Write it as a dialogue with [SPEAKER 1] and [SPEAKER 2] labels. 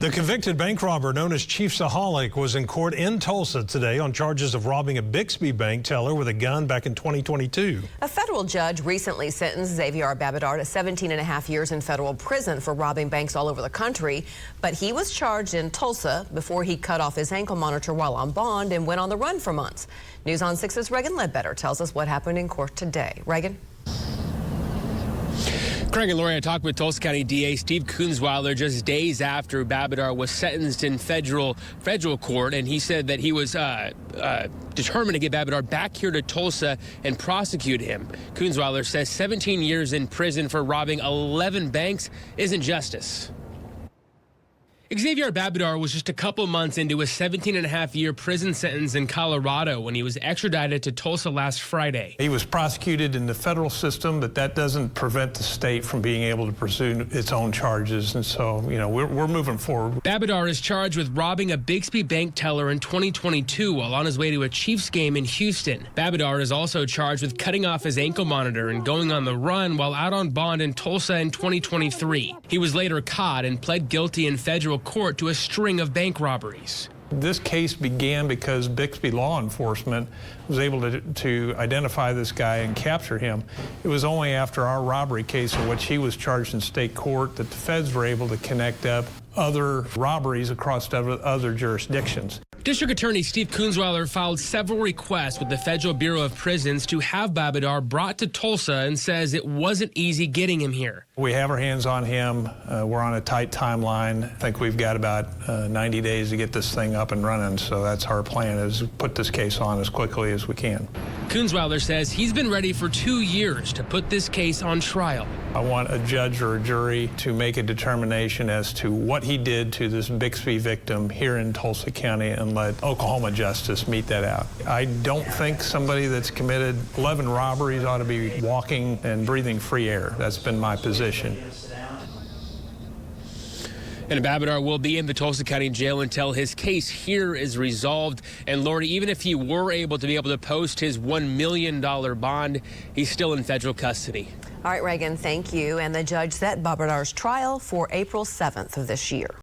[SPEAKER 1] The convicted bank robber known as Chiefsaholic was in court in Tulsa today on charges of robbing a Bixby bank teller with a gun back in 2022.
[SPEAKER 2] A federal judge recently sentenced Xaviar Babudar to 17.5 years in federal prison for robbing banks all over the country. But he was charged in Tulsa before he cut off his ankle monitor while on bond and went on the run for months. News on 6's Reagan Ledbetter tells us what happened in court today. Reagan?
[SPEAKER 3] Craig and Lori, I talked with Tulsa County DA Steve Kunzweiler just days after Babudar was sentenced in federal court, and he said that he was determined to get Babudar back here to Tulsa and prosecute him. Kunzweiler says 17 years in prison for robbing 11 banks isn't justice. Xaviar Babudar was just a couple months into a 17.5-year prison sentence in Colorado when he was extradited to Tulsa last Friday.
[SPEAKER 1] He was prosecuted in the federal system, but that doesn't prevent the state from being able to pursue its own charges. And so, we're moving forward.
[SPEAKER 3] Babudar is charged with robbing a Bixby bank teller in 2022 while on his way to a Chiefs game in Houston. Babudar is also charged with cutting off his ankle monitor and going on the run while out on bond in Tulsa in 2023. He was later caught and pled guilty in federal court to a string of bank robberies.
[SPEAKER 1] This case began because Bixby law enforcement was able to identify this guy and capture him. It was only after our robbery case in which he was charged in state court that the feds were able to connect up other robberies across other jurisdictions.
[SPEAKER 3] District Attorney Steve Kunzweiler filed several requests with the Federal Bureau of Prisons to have Babudar brought to Tulsa and says it wasn't easy getting him here.
[SPEAKER 1] We have our hands on him. We're on a tight timeline. I think we've got about 90 days to get this thing up and running, so that's our plan, is put this case on as quickly as we can.
[SPEAKER 3] Kunzweiler says he's been ready for 2 years to put this case on trial.
[SPEAKER 1] I want a judge or a jury to make a determination as to what he did to this Bixby victim here in Tulsa County and let Oklahoma justice meet that out. I don't think somebody that's committed 11 robberies ought to be walking and breathing free air. That's been my position.
[SPEAKER 3] And Babudar will be in the Tulsa County Jail until his case here is resolved. And Lori, even if he were able to post his $1 million bond, he's still in federal custody.
[SPEAKER 2] All right, Reagan, thank you. And the judge set Babudar's trial for April 7th of this year.